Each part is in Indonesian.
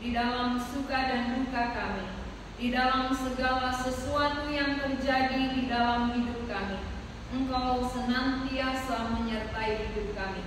di dalam suka dan duka kami, di dalam segala sesuatu yang terjadi di dalam hidup kami. Engkau senantiasa menyertai hidup kami.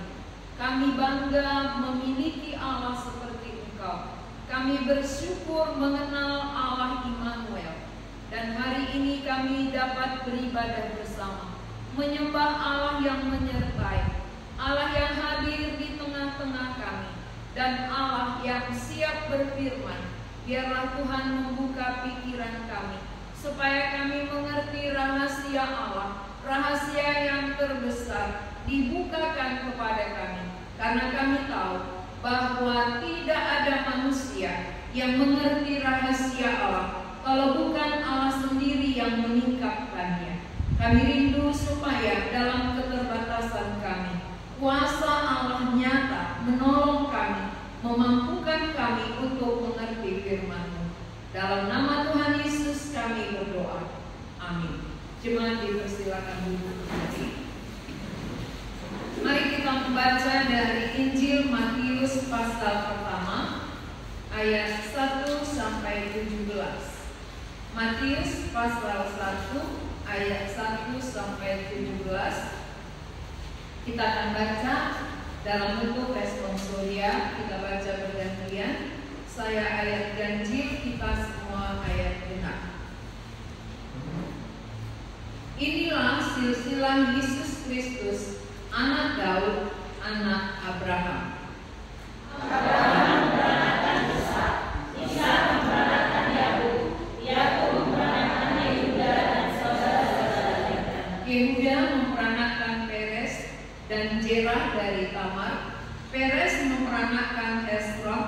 Kami bangga memiliki Allah seperti Engkau. Kami bersyukur mengenal Allah Immanuel. Dan hari ini kami dapat beribadah bersama, menyembah Allah yang menyertai, Allah yang hadir di tengah-tengah kami, dan Allah yang siap berfirman. Biarlah Tuhan membuka pikiran kami, supaya kami mengerti rahasia Allah, rahasia yang terbesar dibukakan kepada kami. Karena kami tahu bahwa tidak ada manusia yang mengerti rahasia Allah kalau bukan Allah sendiri yang meningkapkannya. Kami rindu supaya dalam keterbatasan kami, kuasa Allah nyata menolong kami, memampukan kami untuk mengerti firman-Mu. Dalam nama Tuhan Yesus kami berdoa. Amin. Jemaat dipersilakan duduk kembali. Mari kita membaca dari Injil Matius pasal pertama ayat 1 sampai 17. Matius pasal 1 ayat 1 sampai 17. Kita akan baca dalam bentuk responsoria. Kita baca bergantian. Saya ayat ganjil, kita semua ayat genap. Inilah silsilah Yesus Kristus, anak Daud, anak Abraham. Abraham memperanakkan Ishak, Ishak memperanakkan Yakub, Yakub memperanakkan Yehuda dan saudara-saudaranya. Yehuda memperanakkan Peres dan Jerah dari Tamar. Peres memperanakkan Hesron,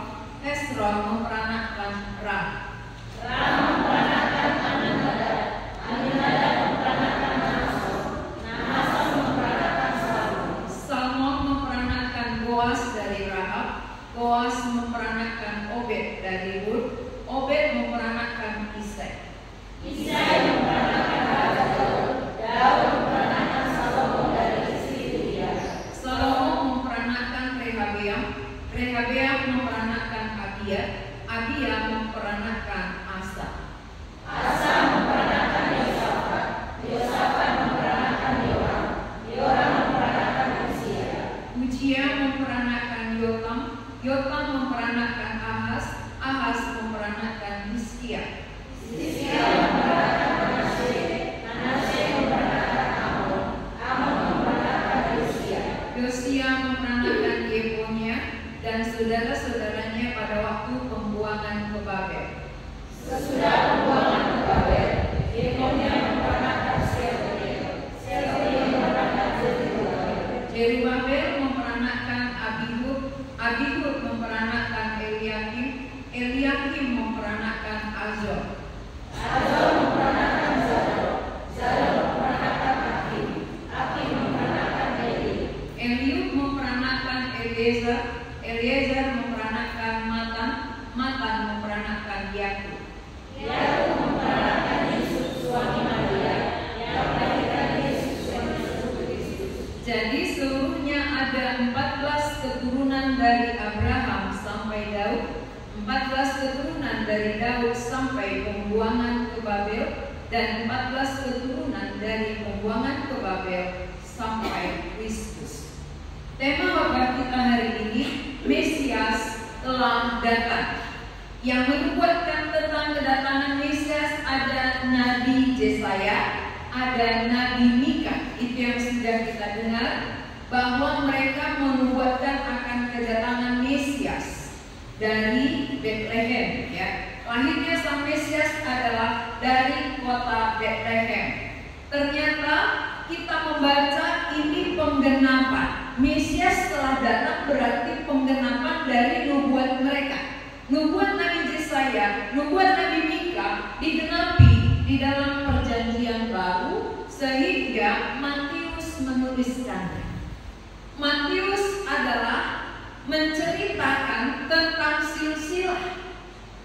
Hesron memperanakkan Ram. Ram memperanakkan Aminadab, Aminadab memperanakkan Nahson, Nahson memperanakkan Salmon, Salmon memperanakkan Boas dari Rahab, Boas memperanakkan Obed dari Rut, Obed memperanakkan Isai, Isai memperanakkan Daud, Daud memperanakkan Salomo dari istri Uriah, Salomo memperanakkan Rehabeam, Rehabeam memperanakkan Abia, Abia memperanakkan Asa, Asa memperanakkan Yosafat, Yosafat memperanakkan Yoram, Yoram memperanakkan Uzia memperanakkan Yotam, Yotam memperanakkan Ahaz, Ahaz memperanakkan Hizkia, Hizkia memperanakkan Manasye, Manasye memperanakkan Amon, Amon memperanakkan Yosia, Yosia memperanakkan Yekonia dan saudara-saudaranya pada waktu pembuangan ke Babel. Sesudah pembuangan ke Babel, Yekonia memperanakkan Shealtiel, Shealtiel memperanakkan Zerubbabel, Zerubbabel memperanakkan Abihud, Abihud memperanakkan Eliakim, Eliakim memperanakkan Azor, Azor memperanakkan Zadok, Zadok memperanakkan Akim, Akim memperanakkan Eliud, Eliud memperanakkan Eliezer, Eliezer memperanakkan Matan, Matan memperanakkan Yakub, Yakub memperanakkan Yusuf suami Maria yang melahirkan Yesus yang disebut Kristus. Jadi seluruhnya ada 14 keturunan dari Abraham sampai Daud, 14 keturunan dari Daud sampai pembuangan ke Babel, dan 14 keturunan dari pembuangan ke Babel sampai Kristus. Tema khotbah kita hari ini, Mesias telah datang. Yang menubuatkan tentang kedatangan Mesias ada Nabi Yesaya, ada Nabi Mika. Itu yang sudah kita dengar, bahwa mereka menubuatkan akan kedatangan Mesias dari Bethlehem. Ya, lahirnya sang Mesias adalah dari kota Bethlehem. Ternyata kita membaca ini penggenapan. Mesias telah datang berarti penggenapan dari nubuat mereka. Nubuat Nabi Yesaya, nubuat Nabi Mika digenapi di dalam perjanjian baru, sehingga Matius menuliskannya. Matius adalah menceritakan tentang silsilah.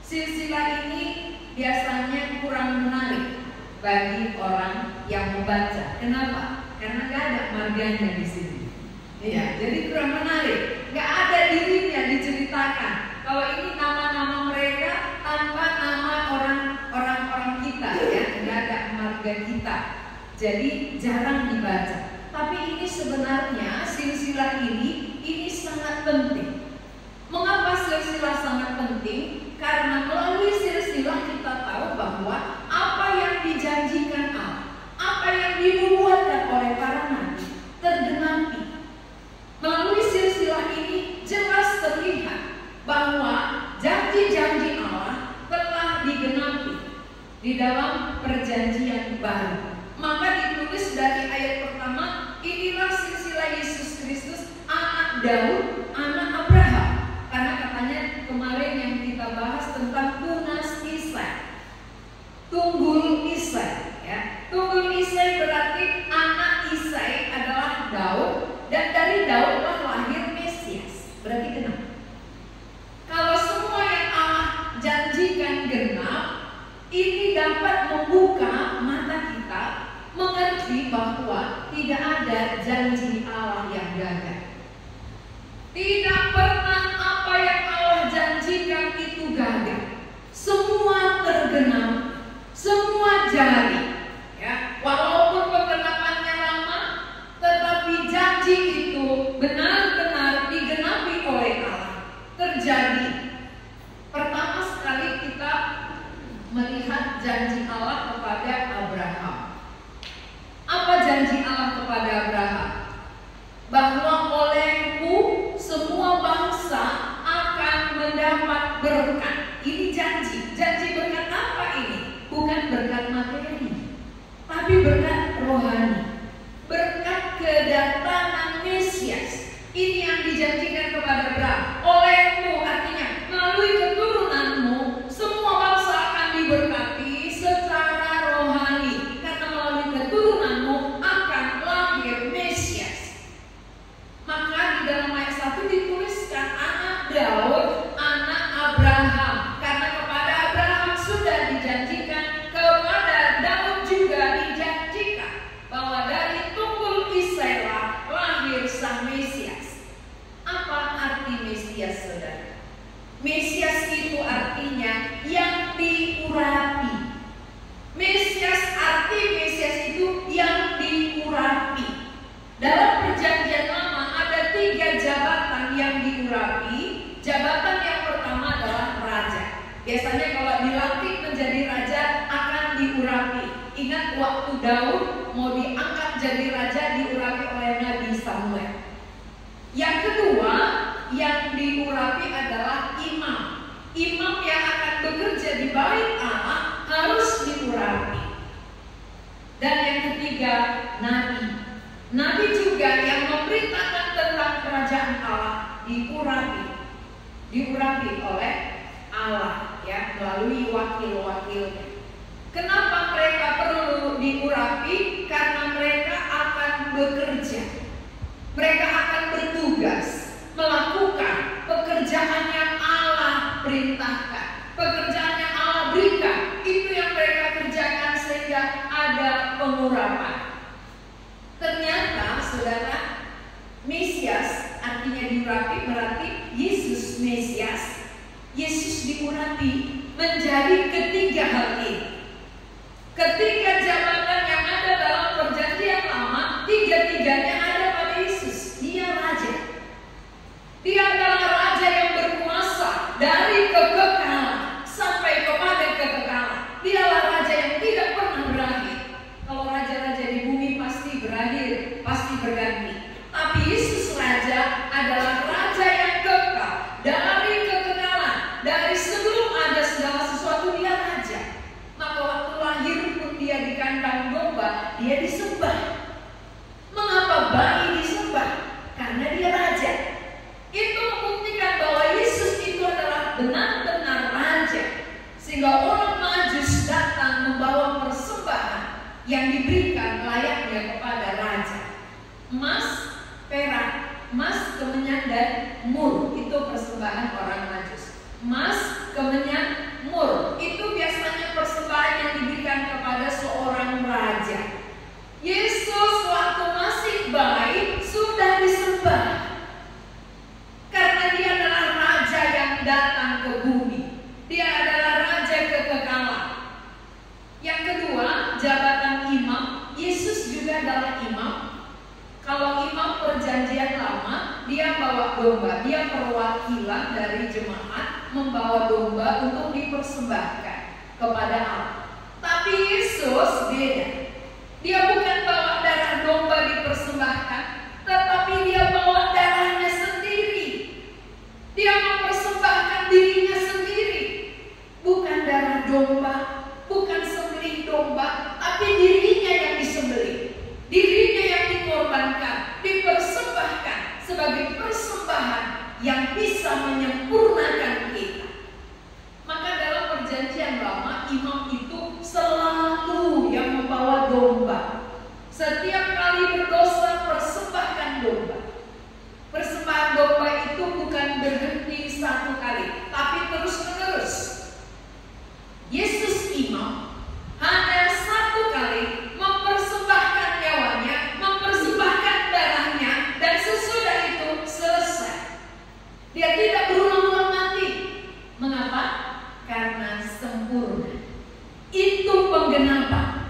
Silsilah ini biasanya kurang menarik bagi orang yang membaca. Kenapa? Karena gak ada marganya di sini. Iya, jadi kurang menarik. Gak ada dirinya diceritakan. Kalau ini nama-nama mereka jadi jarang dibaca. Tapi ini sebenarnya silsilah ini sangat penting. Mengapa silsilah sangat penting? Karena melalui silsilah kita tahu bahwa apa yang dijanjikan Allah, apa yang dinubuatkan oleh para nabi tergenapi. Melalui silsilah ini jelas terlihat bahwa janji-janji Allah telah digenapi di dalam perjanjian baru. Maka ditulis dari ayat pertama, inilah silsilah Yesus Kristus, anak Daud, anak Abraham. Karena katanya kemarin yang kita bahas tentang tunas Isai, tunggul Isai, ya. Tunggul Isai berarti anak Isai adalah Daud, dan dari Daudlah lahir Mesias. Berarti genap. Kalau semua yang Allah janjikan genap, ini dapat membuka mata kita mengerti bahwa tidak ada janji Allah yang gagal. Tidak pernah apa yang Allah janjikan itu gagal. Semua tergenap, semua jadi. Ya, walaupun penggenapannya lama, tetapi janji itu benar-benar digenapi oleh Allah. Terjadi. Pertama sekali kita melihat janji Allah kepada Abraham. Apa janji Allah kepada Abraham? Bahwa olehmu semua bangsa akan mendapat berkat. Ini janji. Janji berkat apa ini? Bukan berkat materi, tapi berkat rohani. Berkat kedatangan Mesias. Ini yang dijanjikan kepada Abraham. Olehmu artinya melalui keturunanmu semua bangsa akan diberkati secara rohani. Karena melalui keturunanmu akan lahir Mesias. Maka di dalam ayat 1 dituliskan anak Daud, anak Abraham. Karena kepada Abraham sudah dijanjikan, kepada Daud juga dijanjikan bahwa dari tunggul Isai lahir sang Mesias. Apa arti Mesias, saudara? Mesias itu artinya yang diurapi. Mesias, arti Mesias itu yang diurapi. Dalam perjanjian lama ada 3 jabatan yang diurapi. Jabatan yang pertama adalah raja. Biasanya kalau dilantik menjadi raja akan diurapi. Ingat waktu Daud mau diangkat jadi raja diurapi oleh Nabi Samuel. Yang kedua yang diurapi adalah imam. Imam yang akan bekerja di bait Allah harus diurapi. Dan yang ketiga nabi. Nabi juga yang memberitakan tentang kerajaan Allah diurapi oleh Allah, ya, melalui wakil-wakilnya. Kenapa mereka perlu diurapi? Karena mereka akan bekerja. Mereka akan bertugas melakukan pekerjaan yang Allah perintahkan, pekerjaan yang Allah berikan. Itu yang mereka kerjakan sehingga ada pengurapan. Ternyata, saudara, Mesias artinya diurapi berarti Yesus Mesias. Yesus diurapi menjadi ketiga hal ini. Ketiga jabatan yang ada dalam perjanjian lama, tiga-tiganya ada pada Yesus. Dia raja. Dia adalah raja yang berkuasa dari kekekalan sampai kepada kekekalan. Dialah raja yang tidak pernah berakhir. Kalau raja-raja di bumi pasti berakhir, pasti berganti. Tapi Yesus raja adalah raja yang kekal dari kekekalan. Dari sebelum ada segala sesuatu dia raja. Maka waktu lahir pun dia di kandang domba, dia disembah. Mengapa bayi disembah? Karena dia raja. Itu membuktikan bahwa Yesus itu adalah benar-benar raja. Sehingga orang Majus datang membawa persembahan yang diberikan layaknya kepada raja. Emas, perak, emas, kemenyan, dan mur. Itu persembahan orang Majus. Emas, kemenyan, mur. Itu biasanya persembahan yang diberikan kepada seorang raja. Yesus waktu masih bayi sudah disembah. Karena dia adalah raja yang datang ke bumi. Dia adalah raja kekekalan. Yang kedua, jabatan imam. Yesus dia bawa domba, dia perwakilan dari jemaat membawa domba untuk dipersembahkan kepada Allah. Tapi Yesus beda. Dia bukan bawa darah domba dipersembahkan, tetapi dia bawa darahnya sendiri. Dia mempersembahkan dirinya sendiri. Bukan darah domba, bukan sembelih domba, tapi dirinya yang disembelih. Dirinya yang dikorbankan, dipersembahkan sebagai persembahan yang bisa menyempurnakan kita. Maka dalam perjanjian lama, imam itu selalu yang membawa domba. Setiap kali berdosa, persembahkan domba. Persembahan domba itu bukan berhenti satu kali, tapi terus-menerus. Yesus imam hanya satu kali mempersembahkan nyawanya, mempersembahkan darahnya, dan sesudah itu selesai. Dia tidak berulang-ulang mati. Mengapa? Karena sempurna. Itu penggenapan.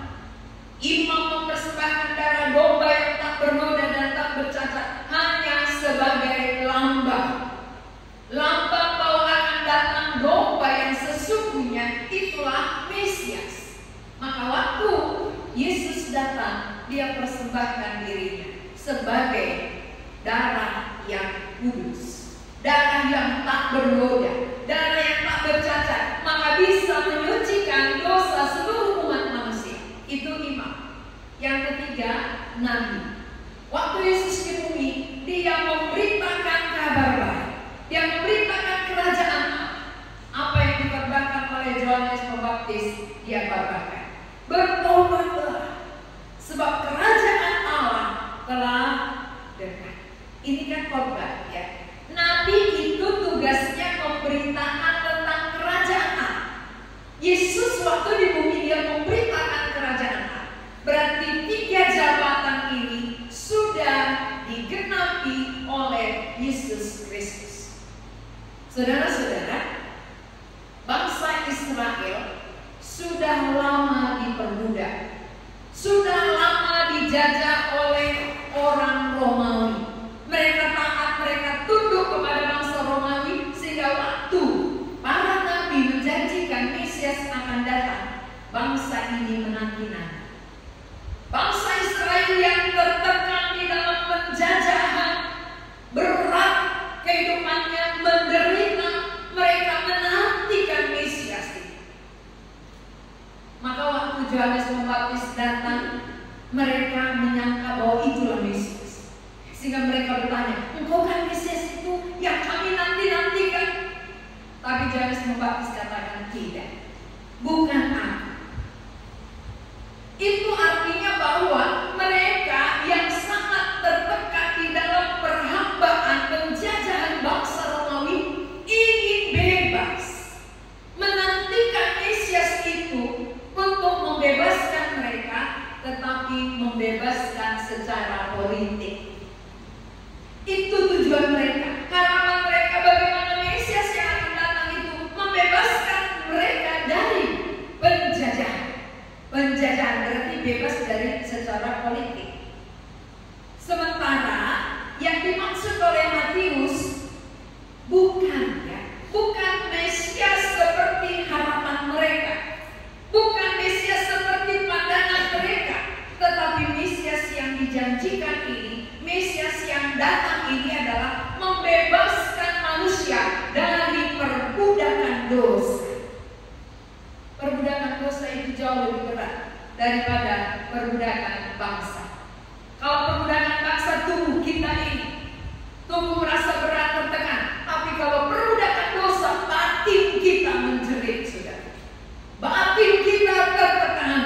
Imam mempersembahkan darah domba yang tak bernoda dan tak bercacat hanya sebagai lambang. Lambang bahwa akan datang domba yang sesungguhnya, itulah Mesias. Maka waktu Yesus datang, dia persembahkan dirinya sebagai darah yang kudus, darah yang tak bernoda, darah yang tak bercacat, maka bisa menyucikan dosa seluruh umat manusia. Itu imam. Yang ketiga, nabi. Waktu Yesus di bumi, dia memberitakan kabar baik. Dia memberitakan kerajaan Allah. Apa yang dikorbankan oleh Yohanes Pembaptis, dia korbankan. Bertobatlah, sebab kerajaan Allah telah dekat. Ini kan khotbah, ya. Nabi itu tugasnya memberitakan tentang kerajaan Allah. Yesus waktu di bumi dia memberitakan kerajaan Allah. Berarti 3 jabatan ini sudah digenapi oleh Yesus Kristus. Saudara-saudara, bangsa Israel sudah lama diperbudak, sudah lama dijajah oleh orang Romawi. Mereka taat, mereka tunduk kepada bangsa Romawi, sehingga waktu para nabi menjanjikan Mesias akan datang, bangsa ini menanti-nanti. Bangsa Israel yang tertekan di dalam penjajahan, berat kehidupannya, menderita, mereka menantikan Mesias itu. Maka waktu Yohanes Pembaptis datang, mereka menyangka bahwa itulah Mesias. Sehingga mereka bertanya, engkau kan Mesias itu yang kami nanti-nantikan? Tapi Yohanes Pembaptis katakan, tidak, bukan aku. Itu artinya bahwa mereka yang sangat tertekan di dalam perhambaan penjajahan bangsa Romawi ingin bebas, menantikan Mesias itu untuk membebaskan mereka, tetapi membebaskan secara politik. Itu tujuan mereka. Harapan mereka bagaimana Mesias yang akan datang itu membebaskan mereka dari penjajahan. Penjajahan berarti bebas dari secara politik. Sementara yang dimaksud oleh Matius bukan Mesias seperti harapan mereka, bukan Mesias seperti pandangan mereka, tetapi Mesias yang dijanjikan ini, Mesias yang datang ini adalah membebaskan manusia dari perbudakan dosa. Perbudakan dosa itu jauh lebih berat daripada perbudakan bangsa. Kalau perbudakan bangsa, tubuh kita ini, tubuh merasa berat, tertekan. Tapi kalau perbudakan dosa, batin kita menjerit, saudara. Batin kita tertekan,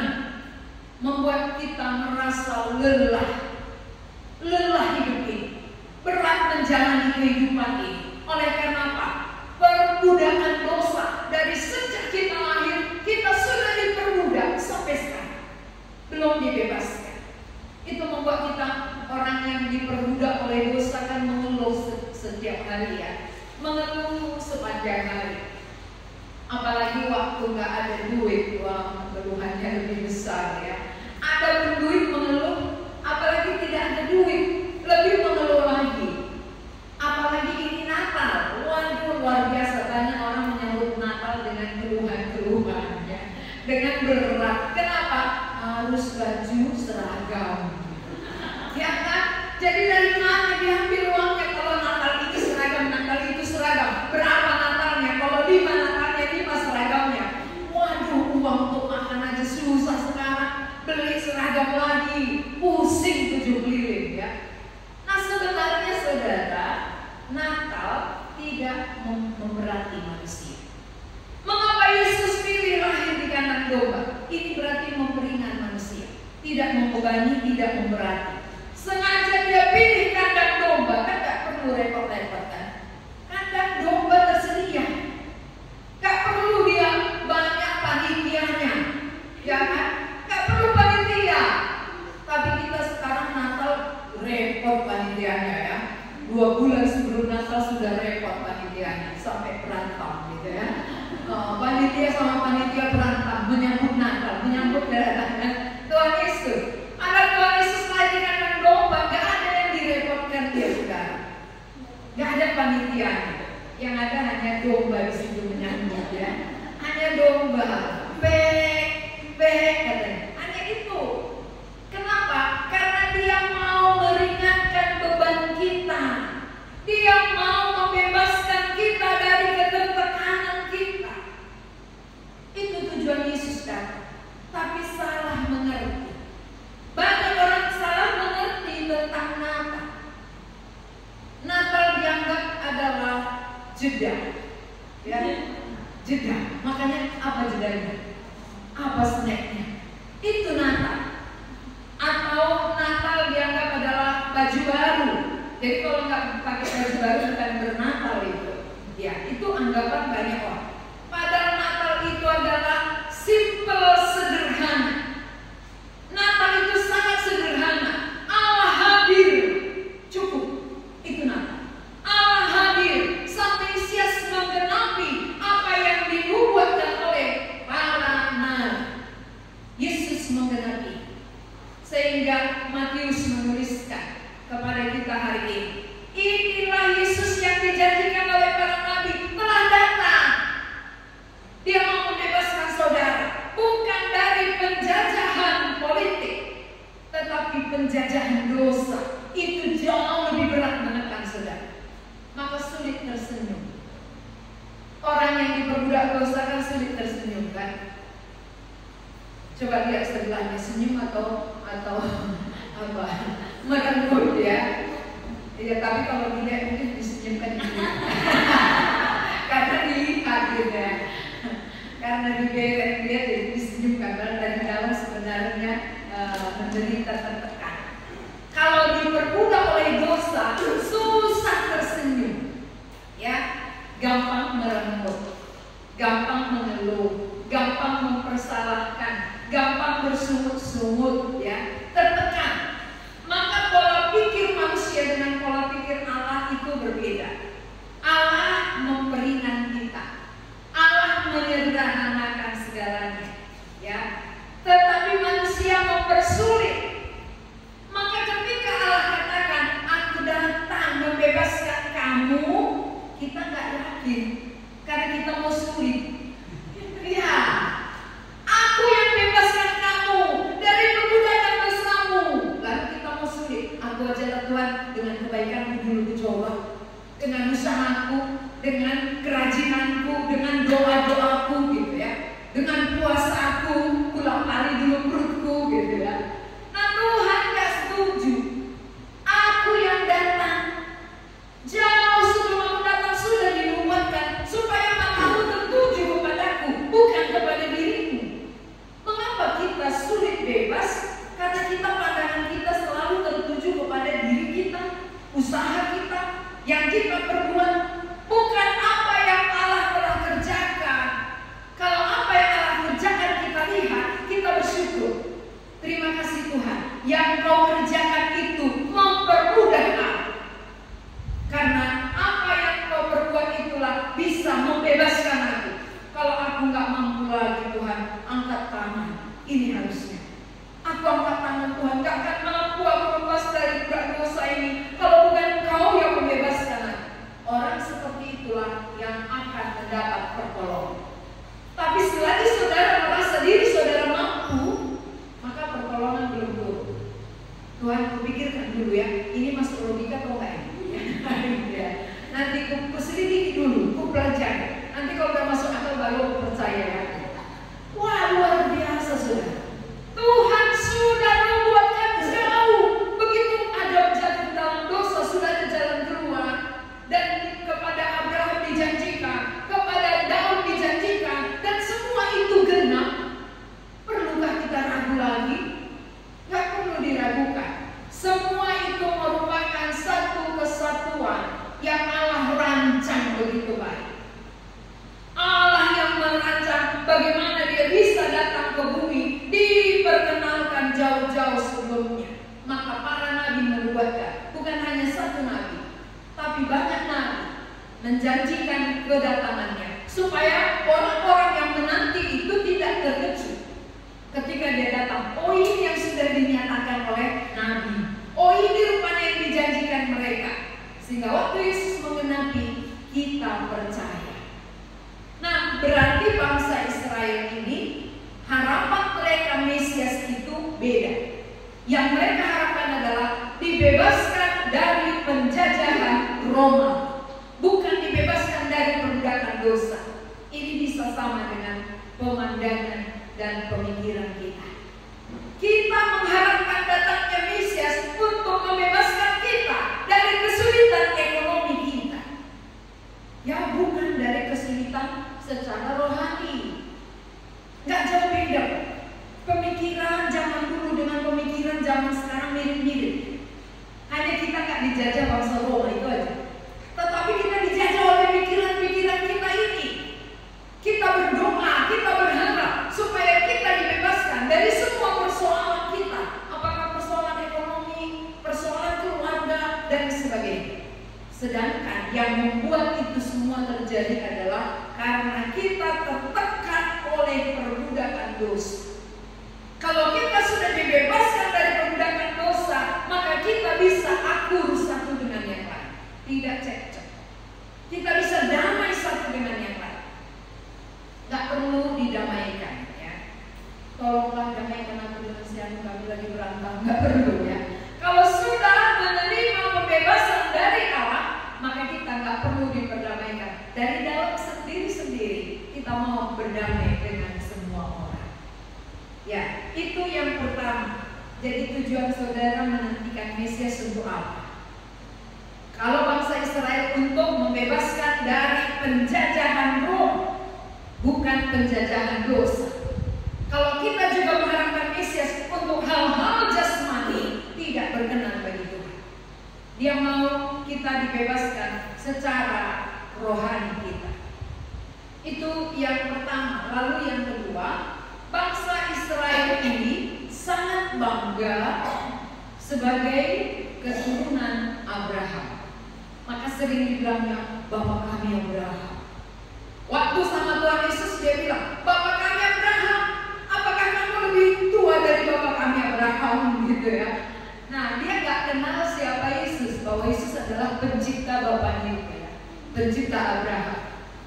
membuat kita merasa lelah hidup ini, berat menjalani kehidupan ini. Oleh karena apa? Perbudakan dosa dari sejak kita lahir, kita sudah diperbudak sampai sekarang, belum dibebaskan. Itu membuat kita orang yang diperbudak oleh dosa kan mengeluh setiap hari, ya, mengeluh sepanjang hari. Apalagi waktu nggak ada duit, wah, keluhannya lebih besar, ya. Ada pun duit mengeluh, apalagi tidak ada duit, lebih mengeluh lagi. tidak membebani, tidak memberati. Sengaja dia pilih kandang domba, kan gak perlu repot-repot kan. Kandang domba tersedia, gak perlu dia banyak panitianya, ya kan? Gak perlu panitia. Tapi kita sekarang Natal repot panitianya ya. 2 bulan sebelum Natal sudah repot panitianya, sampai berantem gitu ya. Panitia sama panitia berantem, menyambut Natal, menyambut kedatangan Tuhan Yesus. Ada Tuhan Yesus lagi kandang domba, gak ada yang direpotkan dia sekarang. Gak ada panitianya, yang ada hanya domba di situ menyambut ya. Hanya domba, katanya. Hanya itu. Kenapa? Karena dia mau meringankan beban kita. Dia mau membebaskan kita dari ketertekanan kita. Itu tujuan Yesus datang. Tapi salah mengerti. Banyak orang salah mengerti tentang Natal. Natal dianggap adalah jeda, ya, jeda. Makanya apa jedanya? Apa snacknya? Itu Natal. Atau Natal dianggap adalah baju baru. Jadi kalau nggak pakai baju baru bukan bernatal itu. Ya, itu anggapan banyak orang. Padahal Natal itu adalah simple, sederhana. Natal itu sangat sederhana. Allah hadir, cukup. Itu Natal. Allah hadir, Sang Mesias menggenapi apa yang dinubuatkan oleh para nabi. Yesus menggenapi. Sehingga Matius menuliskan kepada kita hari ini, inilah Yesus yang dijanjikan oleh para nabi telah datang. Dia mau membebaskan saudara, bukan dari penjajahan politik, tetapi penjajahan dosa. Itu jauh lebih berat menekan saudara. Maka sulit tersenyum. Orang yang diperbudak dosa kan sulit tersenyum kan? Coba lihat sebelahnya, senyum atau apa? Merenggut ya. Ya, tapi kalau dilihat mungkin disenyumkan juga. Karena dilihat gitu ya. Karena dilihat jadi disenyumkan. Karena dari dalam sebenarnya menderita tertekan. Kalau diperbudak oleh dosa, susah tersenyum. Ya, gampang merenggut, gampang mengeluh, gampang mempersalahkan, gampang bersungut-sungut, ya, tertekan. Maka pola pikir manusia dengan pola pikir Allah itu berbeda. Allah memperingan kita, Allah menyederhanakan segalanya, ya. Tetapi manusia mempersulit. Maka ketika Allah katakan, aku datang membebaskan kamu, kita nggak yakin, karena kita mau sulit. Ya, aku yang bebaskan kamu dari perbudakan dosamu. Lalu kita mau sulit. Aku ajalah Tuhan dengan kebaikanku dulu coba, dengan usahaku, dengan kerajinanku, dengan doa-doaku gitu ya, dengan puasaku, pulang hari dulu perutku gitu ya. Nah, Tuhan gak setuju. Aku yang datang. Jauh sebelum aku datang sudah dinubuatkan supaya matamu tertuju kepadaku, bukan kepada dirimu. Mengapa kita sulit bebas? Karena kita pandangan kita selalu tertuju kepada diri kita, usaha kita, yang kita perbuat, bukan apa yang Allah telah kerjakan. Kalau apa yang Allah kerjakan kita lihat, kita bersyukur. Terima kasih Tuhan, yang Kau kerjakan itu mempermudah aku. Karena apa yang Kau perbuat itulah bisa membebaskan aku. Kalau aku nggak mampu lagi Tuhan, angkat tangan. Ini harusnya. Aku angkat tangan Tuhan, gak akan mampu aku lepas dari budak dosa ini kalau bukan Kau yang membebaskan aku. Orang seperti itulah yang akan mendapat pertolongan. Tapi selagi saudara merasa diri saudara mampu, maka pertolongan belum turun. Tuhan, kupikirkan dulu ya, ini masuk logika atau enggak ini? Ya. Nanti kuselidiki dulu, kupelajari. Nanti kalau udah masuk akal baru aku percaya ya. Wah, luar biasa saudara. Tuhan sudah membuatkan jauh. Begitu Adam jatuh dalam dosa, sudah ada jalan keluar. Dan kepada Abraham dijanjikan, kepada Daud dijanjikan, dan semua itu genap. Perlukah kita ragu lagi? Gak yang Allah rancang begitu baik. Allah yang merancang bagaimana Dia bisa datang ke bumi, diperkenalkan jauh-jauh sebelumnya. Maka para nabi menubuatkan, bukan hanya satu nabi, tapi banyak nabi menjanjikan kedatangannya, supaya orang-orang yang menanti itu tidak terkejut ketika Dia datang. Oh, ini yang sudah dinyatakan oleh nabi. Oh, ini rupanya yang dijanjikan mereka. Sehingga waktu Yesus mengenapi, kita percaya. Nah, berarti bangsa Israel ini harapan mereka Mesias itu beda. Yang mereka harapkan adalah dibebaskan dari penjajahan Roma, bukan dibebaskan dari perbudakan dosa. Ini bisa sama dengan pemandangan dan pemikiran kita. Kita mengharapkan datangnya Mesias untuk membebaskan kita dari kesulitan ekonomi kita. Ya, bukan dari kesulitan secara rohani. Nggak jauh beda. Pemikiran zaman dulu dengan pemikiran zaman sekarang mirip-mirip. Hanya kita nggak dijajah bangsa Roma itu aja. Tetapi kita dijajah oleh pikiran-pikiran kita ini. Kita berdoa, kita berharap supaya kita dibebaskan dari semua persoalan kita. Apakah persoalan ekonomi, persoalan keluarga, dan sebagainya. Sedangkan yang membuat itu semua terjadi adalah karena kita tertekan oleh perbudakan dosa. Kalau kita sudah dibebaskan dari perbudakan dosa, maka kita bisa akur satu dengan yang lain, tidak cekcok. Kita bisa damai satu dengan yang lain. Gak perlu didamaikan, ya. Tolonglah damaikan aku dengan si anu, kami lagi berantem. Gak perlu, ya. Kalau sudah menerima pembebasan dari Allah, maka kita gak perlu diperdamaikan. Dari dalam sendiri-sendiri kita mau berdamai dengan semua orang. Ya, itu yang pertama. Jadi tujuan saudara menantikan Mesias untuk apa? Kalau bangsa Israel untuk membebaskan dari penjajahan Rom, bukan penjajahan dosa. Kalau kita juga mengharapkan Mesias untuk hal-hal jasmani, tidak berkenan bagi Tuhan. Dia mau kita dibebaskan secara rohani kita. Itu yang pertama. Lalu yang kedua, bangsa Israel ini sangat bangga sebagai keturunan Abraham. Maka sering dibilangnya, Bapak kami Abraham. Waktu sama Tuhan Yesus dia bilang, Bapak kami Abraham, apakah kamu lebih tua dari Bapak kami Abraham? Gitu ya. Nah, dia gak kenal siapa Yesus, bahwa Yesus adalah pencipta bapaknya, ya, pencipta Abraham.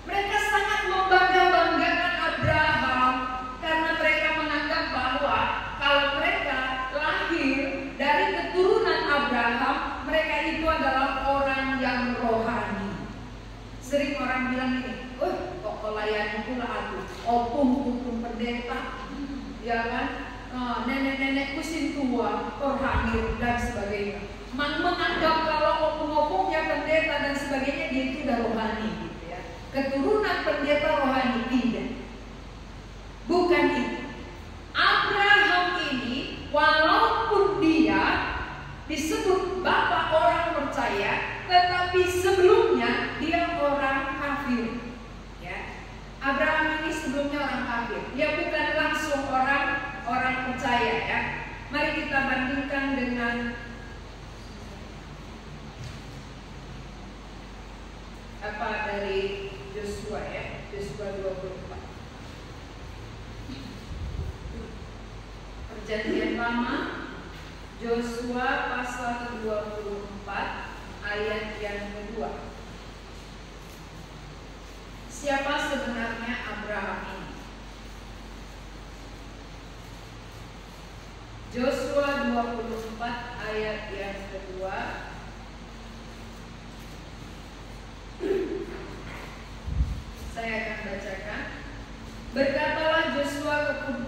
Mereka sangat membangga-banggakan Abraham karena mereka menganggap bahwa kalau mereka lahir dari keturunan Abraham, mereka itu adalah orang yang rohani. Sering orang bilang ini, kok layani pula aku, opung pendeta, ya kan? Nenek-nenekku sin tua, rohani dan sebagainya. Menganggap kalau opung-opungnya pendeta dan sebagainya dia itu udah rohani, gitu ya. Keturunan pendeta rohani tidak. Bukan itu. Abraham ini walaupun dia disebut bapak orang percaya, tetapi sebelumnya dia orang kafir. Ya. Abraham ini sebelumnya orang kafir. Dia bukan langsung orang percaya, ya. Mari kita bandingkan dengan dari Yosua, ya. Yosua 24. Perjanjian Lama, Yosua pasal 24 ayat yang kedua. Siapa sebenarnya Abraham ini? Yosua 24 ayat yang kedua. Saya akan bacakan. Berkatalah Yosua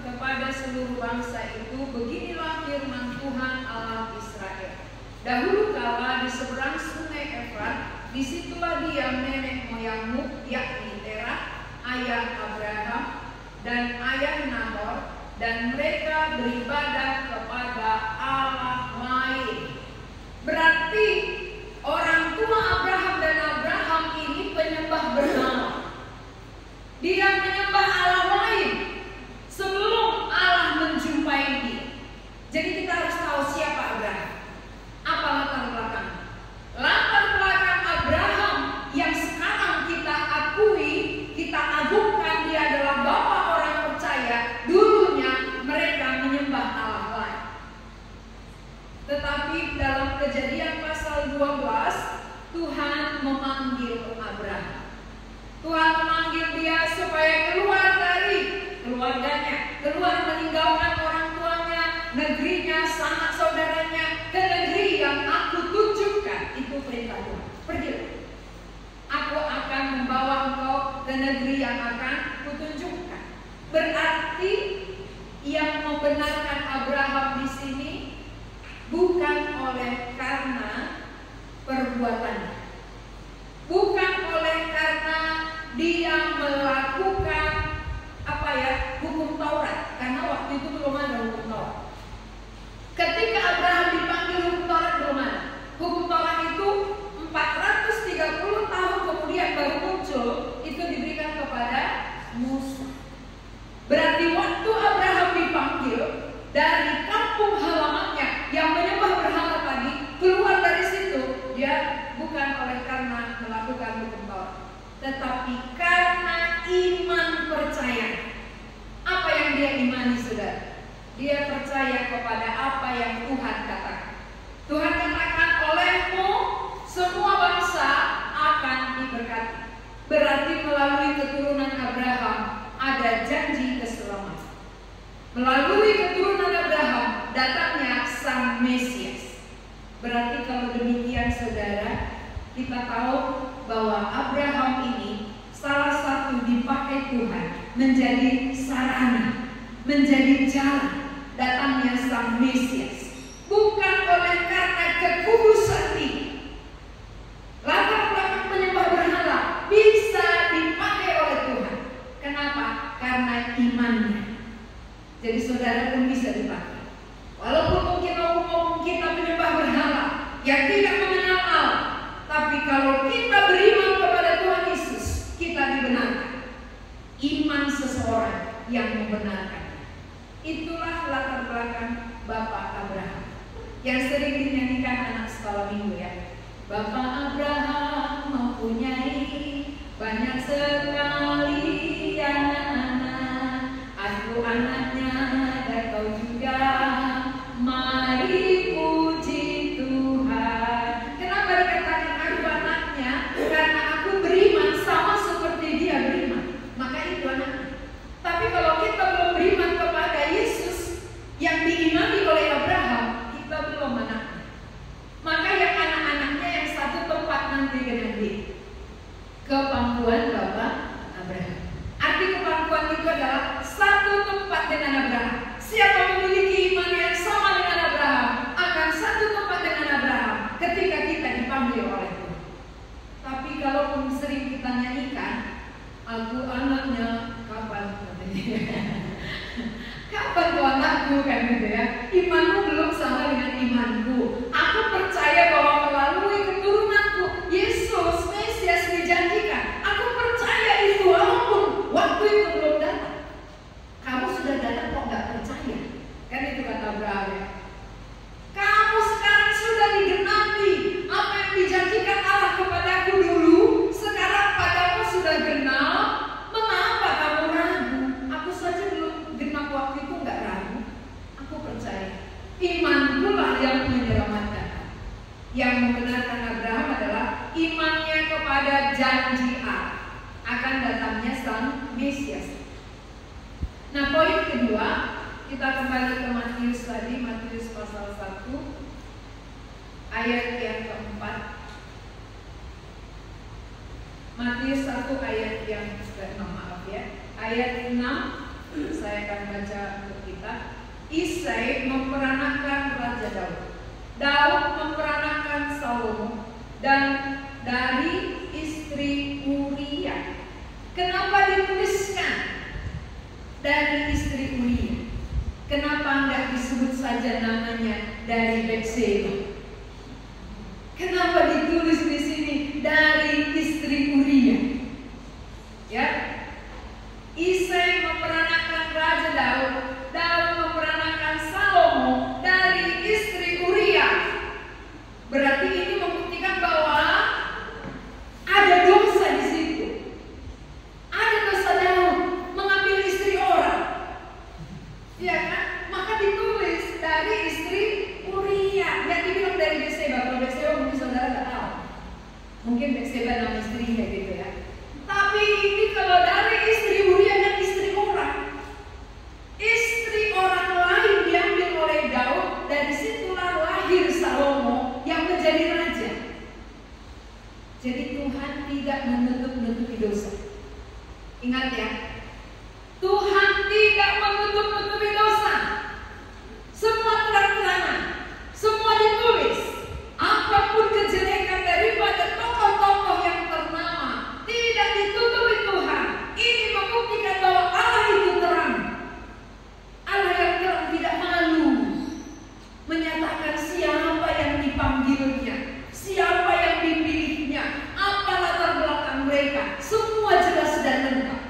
kepada seluruh bangsa itu, beginilah firman Tuhan Allah Israel. Dahulu kala di seberang sungai Efrat, disitulah diam nenek moyangmu, yakni Terah, ayah Abraham dan ayah Nahor, dan mereka beribadah kepada Allah lain. Berarti orang tua Abraham dan dia supaya keluar dari keluarganya, keluar meninggalkan orang tuanya, negerinya, sanak saudaranya, ke negeri yang aku tunjukkan. Itu perintah Tuhan. Pergilah. Aku akan membawa engkau ke negeri yang akan kutunjukkan. Berarti yang membenarkan Abraham di sini bukan oleh karena perbuatannya, bukan oleh karena dia melakukan hukum Taurat, karena waktu itu belum ada hukum Taurat. Ketika Abraham dipanggil, hukum Taurat belum ada. Hukum Taurat itu 430 tahun kemudian baru muncul, itu diberikan kepada Musa. Berarti waktu Abraham dipanggil dari kampung halamannya yang menyembah berhala tadi, keluar dari situ, dia bukan oleh karena melakukan hukum Taurat, tetapi karena iman percaya. Apa yang dia imani, saudara? Dia percaya kepada apa yang Tuhan katakan. Tuhan katakan, olehmu semua bangsa akan diberkati. Berarti melalui keturunan Abraham ada janji keselamatan. Melalui keturunan Abraham datangnya Sang Mesias. Berarti kalau demikian, saudara, kita tahu bahwa Abraham ini salah satu dipakai Tuhan menjadi sarana, menjadi jalan datangnya Sang Mesias. Bukan oleh karena kekudusan dia. Latar belakang menyembah berhala bisa dipakai oleh Tuhan. Kenapa? Karena imannya. Jadi saudara pun bisa dipakai. Walaupun mungkin kita menyembah berhala yang tidak mengenal Allah, tapi kalau kita beriman kepada Tuhan Yesus, kita dibenarkan. Iman seseorang yang membenarkan. Itulah latar belakang Bapak Abraham yang sering dinyanyikan anak sekolah minggu, ya. Bapak Abraham mempunyai banyak sekali anak-anak, aku anaknya dan kau juga, mari puji Tuhan. Kenapa dikatakan aku anaknya? Karena aku beriman sama seperti dia beriman, maka itu anaknya. Tapi kalau kita belum beriman kepada Yesus yang diimani oleh Abraham, kita belum anaknya. Maka yang anak-anaknya yang satu tempat nanti kepangkuan Bapak Abraham. Arti kepangkuan itu adalah satu tempat dengan Abraham. Siapa memiliki iman yang sama dengan Abraham akan satu tempat dengan Abraham ketika kita dipanggil oleh Tuhan. Tapi kalaupun sering kita nyanyikan, aku anaknya, kapan? Kapan tuh anakku, kan gitu ya? Imanmu belum sama dengan imanku. Aku percaya bahwa melalui keturunanku Yesus Mesias dijanjikan. Aku percaya itu walaupun waktu itu belum datang. Kamu sudah datang kok nggak percaya? Kan itu kata Abraham, ya. Kamu sekarang sudah digenapi apa yang dijanjikan Allah kepadaku dulu. Sekarang padamu sudah genap. Mengapa kamu ragu? Aku saja belum genap waktu itu nggak ragu. Aku percaya. Imanku lah yang menyelamatkan. Yang membenarkan Abraham adalah imannya kepada janji Allah akan datangnya Sang Mesias. Nah, poin kedua, kita kembali ke Matius tadi, Matius pasal 1 ayat yang keempat. Matius 1 ayat yang ke-6, maaf ya. Ayat 6 saya akan baca untuk kita. Isai memperanakkan Raja Daud. Daud memperanakkan Salomo dan dari istri Uria. Kenapa dituliskan dari istri Uria? Kenapa enggak disebut saja namanya dari Betseba? Kenapa ditulis di sini dari istri Uria? Ya, Isai memperanakkan Raja Daud, Daud memperanakkan Salomo dari istri Uria. Berarti ini membuktikan bahwa ada dosa di situ. Ada dosa Daud mengambil istri orang, ya kan? Maka ditulis dari istri Uria. Nggak dibilang dari Betseba. Kalau Betseba mungkin saudara nggak tahu. Mungkin Betseba nama istrinya gitu ya. Tapi ini kalau dari Tuhan tidak menutup-nutupi dosa. Ingat ya, Tuhan tidak menutup-nutupi dosa. Semua terang-terangan, semua ditulis. Apapun kejelekan daripada tokoh-tokoh yang ternama tidak ditutupi Tuhan. Ini membuktikan bahwa Allah itu terang. Allah yang terang tidak malu menyatakan siapa yang dipanggilnya, siapa yang dipilihnya, apa latar belakang mereka. Semua jelas dan lengkap.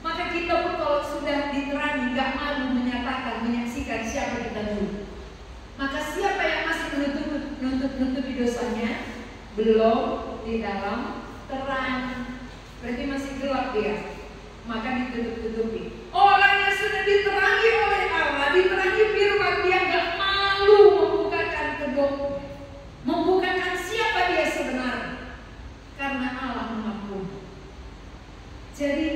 Maka kita pun kalau sudah diterangi gak malu menyatakan, menyaksikan siapa kita dulu. Maka siapa yang masih menutupi dosanya, belum di dalam terang, berarti masih gelap dia, maka ditutup-tutupi. Orang yang sudah diterangi oleh Allah, diterangi firman, dia gak malu membukakan kedoknya, membukakan siapa dia sebenarnya, karena Allah mengampuni. Jadi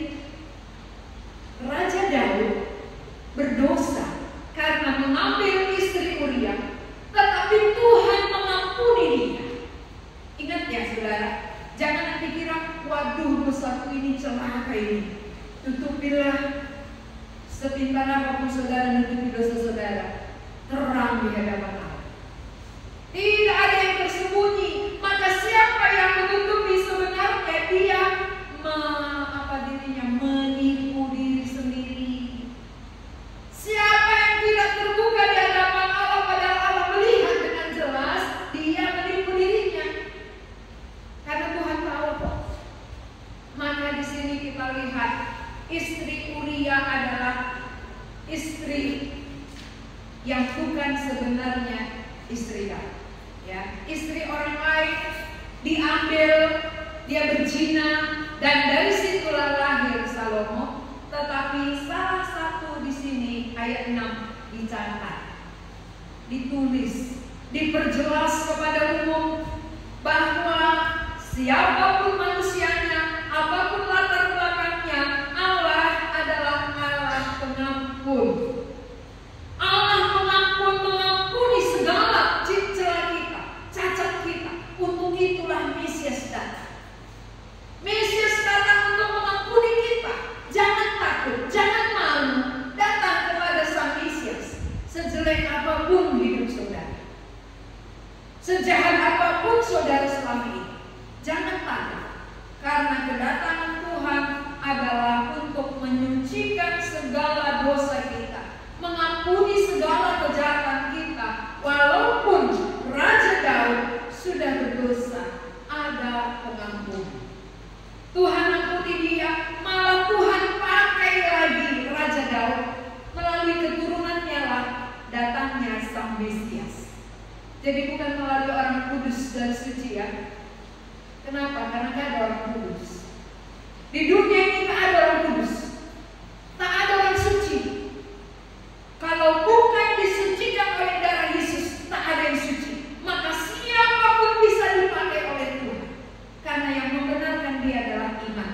Raja Daud berdosa karena mengambil istri Uria, tetapi Tuhan mengampuni dia. Ingat ya saudara, jangan nanti kira, waduh dosaku ini celaka ini. Tutupilah sepintar apapun saudara menutupi dosa saudara, terang di hadapan Allah. Tidak ada yang tersembunyi. Maka siapa yang menutupi sebenarnya, dia menipu diri sendiri. Siapa yang tidak terbuka di hadapan Allah, padahal Allah melihat dengan jelas, dia menipu dirinya. Karena Tuhan tahu kok. Maka di sini kita lihat istri Uria adalah istri yang bukan sebenarnya istri Daud. Ya, istri orang lain diambil, dia berzina, dan dari situlah lahir Salomo. Tetapi salah satu di sini ayat 6 dicatat, ditulis, diperjelas kepada umum bahwa siapapun manusianya, apapun latar belakangnya, Allah adalah Allah pengampun. Allah mengampuni segala celah kita, cacat kita. Untuk itulah Mesias datang. Mesias datang untuk mengampuni kita. Jangan takut, jangan malu datang kepada Sang Mesias. Sejelek apapun hidup saudara, sejahat apapun saudara selama ini, jangan takut. Karena kedatangan Tuhan adalah untuk menyucikan segala dosa kita, mengampuni segala kejahatan kita. Walaupun Raja Daud sudah berdosa, ada pengampun. Tuhan ampuni dia, malah Tuhan pakai lagi Raja Daud. Melalui keturunannya lah datangnya Sang Mesias. Jadi bukan melalui orang kudus dan suci ya. Kenapa? Karena gak ada orang kudus. Di dunia ini tak ada orang kudus, tak ada orang suci. Kalau bukan disucikan oleh darah Yesus, tak ada yang suci. Maka siapapun bisa dipakai oleh Tuhan. Karena yang membenarkan dia adalah iman.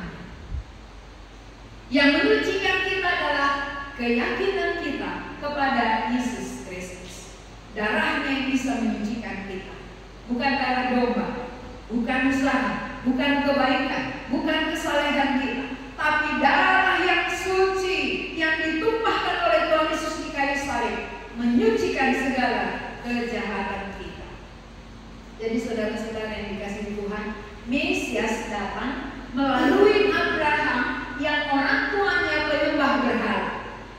Yang menyucikan kita adalah keyakinan kita kepada Yesus Kristus. Darahnya yang bisa menyucikan kita. Bukan darah domba, bukan usaha, bukan kebaikan, bukan kesalehan kita, tapi darah yang suci yang ditumpahkan oleh Tuhan Yesus di kayu salib, menyucikan segala kejahatan kita. Jadi saudara-saudara yang dikasihi Tuhan, Mesias datang melalui Abraham yang orang tuanya penyembah berhala.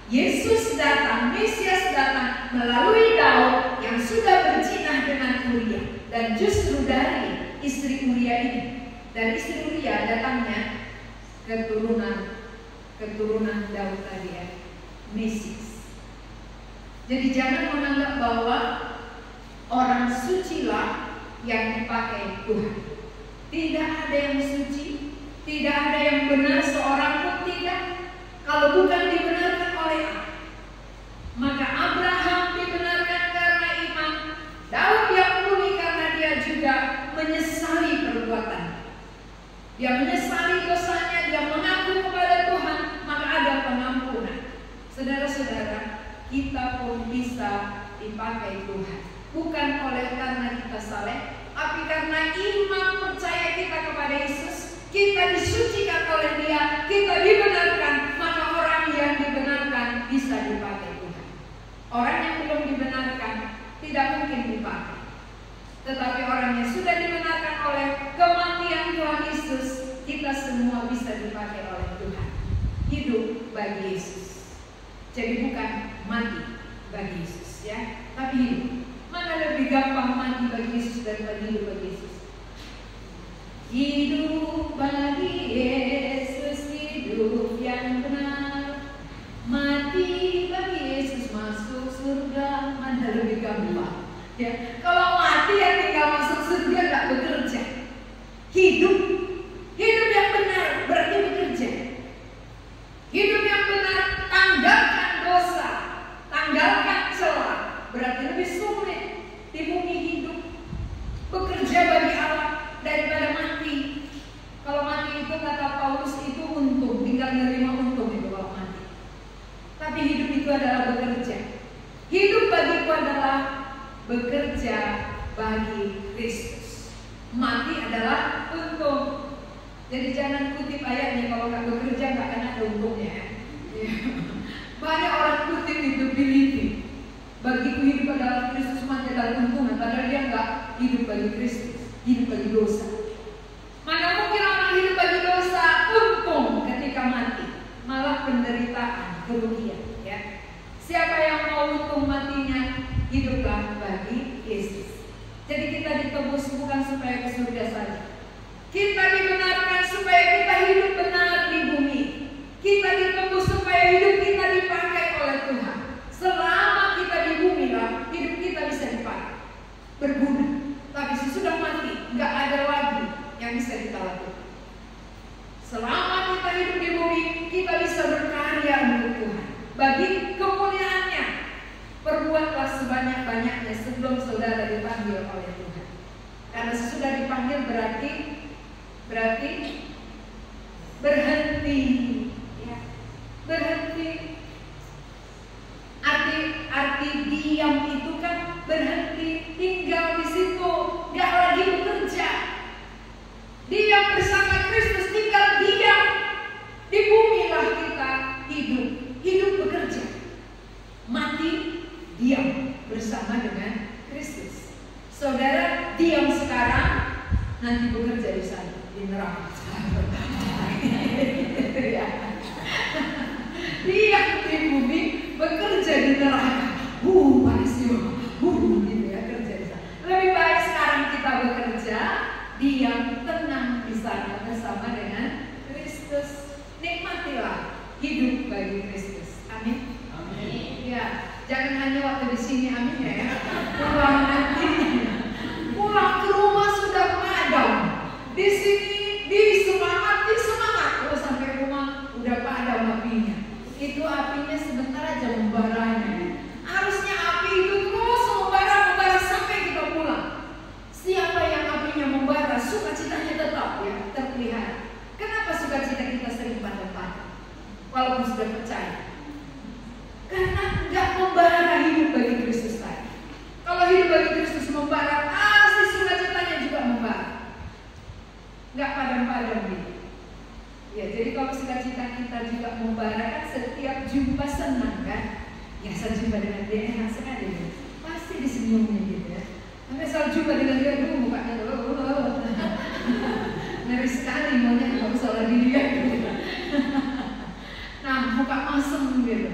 Yesus datang, Mesias datang melalui Daud yang sudah berzina dengan Uria. Dan justru dari istri Uria ini, dari istri Uria datangnya keturunan Daud tadi ya, Mesias. Jadi jangan menganggap bahwa orang sucilah yang dipakai Tuhan. Tidak ada yang suci, tidak ada yang benar, seorang pun tidak. Kalau bukan dibenarkan oleh Allah. Maka Abraham dibenarkan karena iman, Daud diampuni karena dia juga menyesali perbuatan. Dia menyesali dosanya, dia mengaku kepada Tuhan, maka ada pengampunan. Saudara-saudara, kita pun bisa dipakai Tuhan. Bukan oleh karena kita saleh, Tapi karena iman percaya kita kepada Yesus, kita disucikan oleh Dia, kita dibenarkan, maka orang yang dibenarkan bisa dipakai Tuhan. Orang yang belum dibenarkan tidak mungkin dipakai. Tetapi orang yang sudah dibenarkan oleh kematian Tuhan Yesus, kita semua bisa dipakai oleh Tuhan. Hidup bagi Yesus. Jadi bukan mati bagi Yesus, ya, tapi hidup. Mana lebih gampang mati bagi Yesus daripada hidup bagi Yesus? Hidup bagi Yesus, hidup yang benar. Mati bagi Yesus, masuk surga. Mana lebih gampang? Ya, kalau mati ya tinggal masuk surga, nggak bekerja. Hidup yang benar berarti bekerja. Hidup yang benar, tanggalkan dosa, tanggalkan celah, berarti lebih sulit di bumi hidup. Bekerja bagi Allah daripada mati. Kalau mati itu kata Paulus itu untung, tinggal menerima untung itu kalau mati. Tapi hidup itu adalah bekerja. Hidup bagiku adalah bekerja bagi Kristus. Mati adalah untung. Jadi jangan kutip ayatnya, kalau nggak bekerja nggak akan ada untungnya. Banyak orang kutip itu believing. Bagiku hidup adalah Kristus, mati adalah untung. Padahal dia nggak hidup bagi Kristus, hidup bagi dosa. Mana mungkin orang hidup bagi dosa untung ketika mati, malah penderitaan, kerugian. Ya. Siapa yang mau untung matinya, hiduplah bagi Yesus. Jadi kita ditebus bukan supaya ke surga saja. Kita dibenarkan supaya kita hidup benar di bumi. Kita ditebus supaya hidup kita dipakai oleh Tuhan. Selama kita di bumi lah, hidup kita bisa dipakai, berguna. Tapi sesudah mati, nggak ada lagi yang bisa kita lakukan. Selama kita hidup di bumi, kita bisa berkarya untuk Tuhan. Bagi kemuliaannya, perbuatlah sebanyak-banyaknya sebelum saudara dipanggil oleh Tuhan. Karena sesudah dipanggil berarti berhenti, ya. Berhenti. Arti diam itu kan berhenti, tinggal di situ, nggak lagi bekerja. Diam bersama Kristus, tinggal diam. Di bumi lah kita hidup bekerja. Mati, diam bersama dengan Kristus. Saudara diam sekarang, nanti bekerja di sana, di neraka. Diam di bumi, bekerja di neraka. Panisio, gitu ya, kerja di sana. Lebih baik sekarang kita bekerja, diam, tenang di sana bersama dengan Kristus. Nikmatilah hidup bagi Kristus. Amin. Amin. Ya, jangan hanya waktu di sini, amin ya. Pulang nanti, pulang ke rumah sudah padam. Di sini disemangati, terus sampai rumah udah padam apinya. Itu apinya sebentar aja membaranya. Harusnya api itu terus membara sampai kita pulang. Siapa yang apinya membara, sukacitanya tetap ya terlihat. Kenapa sukacita kita sering padam-padam walaupun sudah percaya? Karena nggak membara hidup bagi Kristus tadi. Kalau hidup bagi Kristus membara, pasti sukacitanya juga membara. Nggak padam-padam gitu. Ya, jadi kalau sukacita kita juga membara, kan setiap jumpa senang kan? Ya, saya jumpa dengan dia enak sekali ya. Pasti disenyumnya gitu ya. Tapi kalau jumpa dengan dia dulu mukanya ngeri sekali, maunya nggak usah lagi dilihat gitu. Nah, muka masem gitu.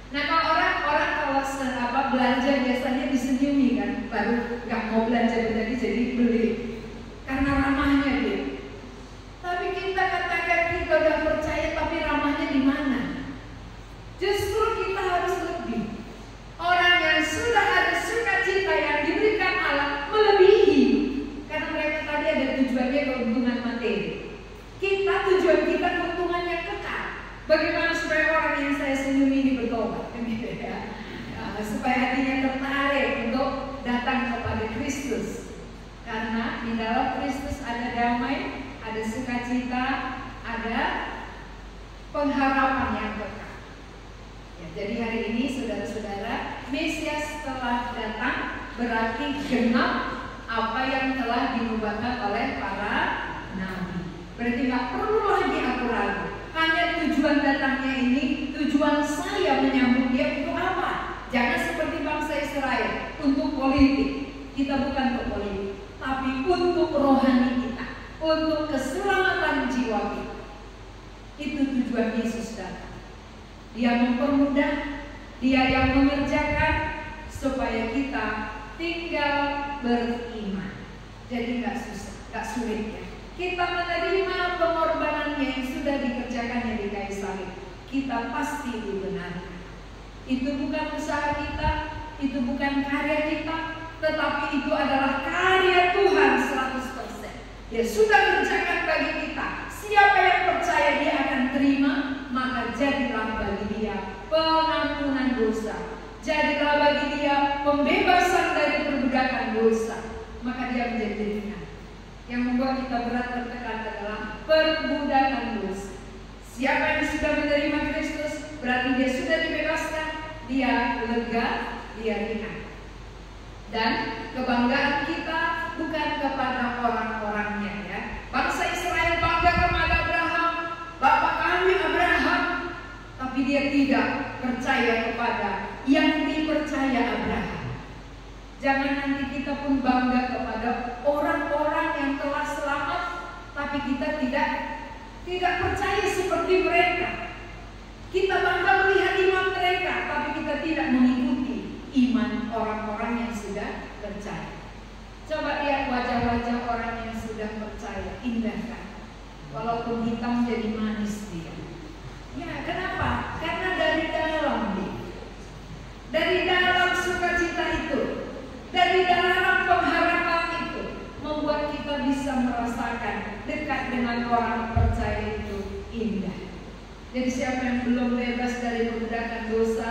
Nah, kalau orang kalau belanja biasanya disenyumi kan, baru nggak mau belanja jadi beli karena ramahnya gitu. Tapi kita katakan kita udah percaya, tapi ramahnya di mana? Justru kita harus lebih. Orang yang sudah ada sukacita yang diberikan Allah melebihi, karena mereka tadi ada tujuannya keuntungan materi. Tujuan kita keuntungan yang kekal. Bagaimana supaya orang yang saya senyum ini bertobat, supaya hatinya tertarik untuk datang kepada Kristus. Karena di dalam Kristus ada damai, ada sukacita, ada pengharapan yang kekal. Ya, jadi hari ini saudara-saudara, Mesias telah datang, berarti genap apa yang telah dinubuatkan oleh para nabi. Berarti nggak perlu lagi aku ragu. Hanya tujuan datangnya ini, tujuan saya menyambut dia untuk apa? Jangan seperti bangsa Israel, untuk politik. Kita bukan untuk politik, tapi untuk rohani kita, untuk keselamatan jiwa kita. Itu tujuan Yesus datang. Dia mempermudah, dia yang mengerjakan supaya kita tinggal beriman. Jadi nggak susah, nggak sulit ya. Kita menerima pengorbanannya yang sudah dikerjakannya di kayu salib. Kita pasti dibenarkan. Itu bukan usaha kita, itu bukan karya kita, tetapi itu adalah karya Tuhan 100%. Dia sudah kerjakan bagi kita. Siapa yang percaya dia akan terima, maka jadilah bagi dia pengampunan dosa. Jadilah bagi dia pembebasan dari perbudakan dosa. Maka dia menjadi ringan. Yang membuat kita berat tertekan adalah perbudakan dosa. Siapa yang sudah menerima Kristus, berarti dia sudah dibebaskan, dia lega, dia ringan. Dan kebanggaan kita bukan kepada orang-orangnya ya. Bangsa Israel bangga kepada Abraham, bapak kami Abraham, tapi dia tidak percaya kepada yang dipercaya Abraham. Jangan nanti kita pun bangga kepada orang-orang yang telah selamat, tapi kita tidak percaya seperti mereka. Kita bangga melihat iman mereka, tapi kita tidak mengikuti iman orang-orang yang sudah percaya. Coba lihat wajah-wajah orang yang sudah percaya, indah kan? Walaupun hitam jadi manis dia. Ya, kenapa? Karena dari dalam dia. Dari dalam sukacita itu, dari dalam pengharapan itu, membuat kita bisa merasakan dekat dengan orang percaya itu indah. Jadi siapa yang belum bebas dari perbudakan dosa,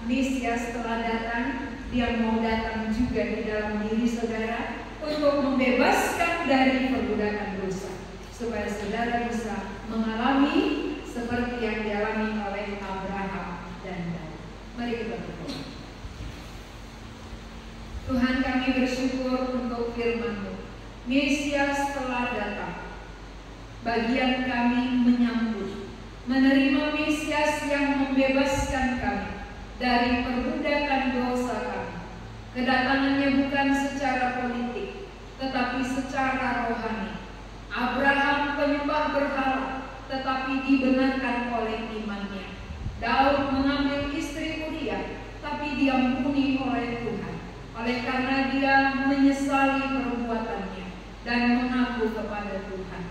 Mesias telah datang. Dia mau datang juga di dalam diri saudara untuk membebaskan dari perbudakan dosa, supaya saudara bisa mengalami seperti yang dialami oleh Abraham dan Daud. Mari kita berdoa. Tuhan, kami bersyukur untuk firman-Mu. Mesias telah datang. Bagian kami menyambut, menerima Mesias yang membebaskan kami dari perbudakan dosa kami. Kedatangannya bukan secara politik, tetapi secara rohani. Abraham penyembah berhala, tetapi dibenarkan oleh imannya. Daud mengambil istri Uria, tapi diampuni oleh Tuhan. Oleh karena dia menyesali perbuatannya dan mengaku kepada Tuhan.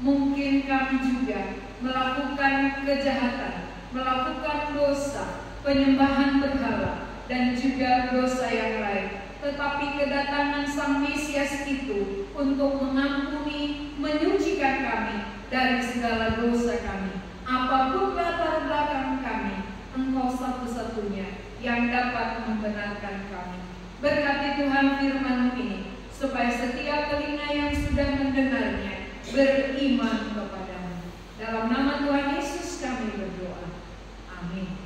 Mungkin kami juga melakukan kejahatan, melakukan dosa, penyembahan berhala, dan juga dosa yang lain. Tetapi kedatangan Sang Mesias itu untuk mengampuni, menyucikan kami dari segala dosa kami. Apapun latar belakang kami, Engkau satu-satunya yang dapat membenarkan kami. Berkati Tuhan firman-Mu ini, supaya setiap telinga yang sudah mendengarnya beriman kepada-Mu. Dalam nama Tuhan Yesus kami berdoa. Amin.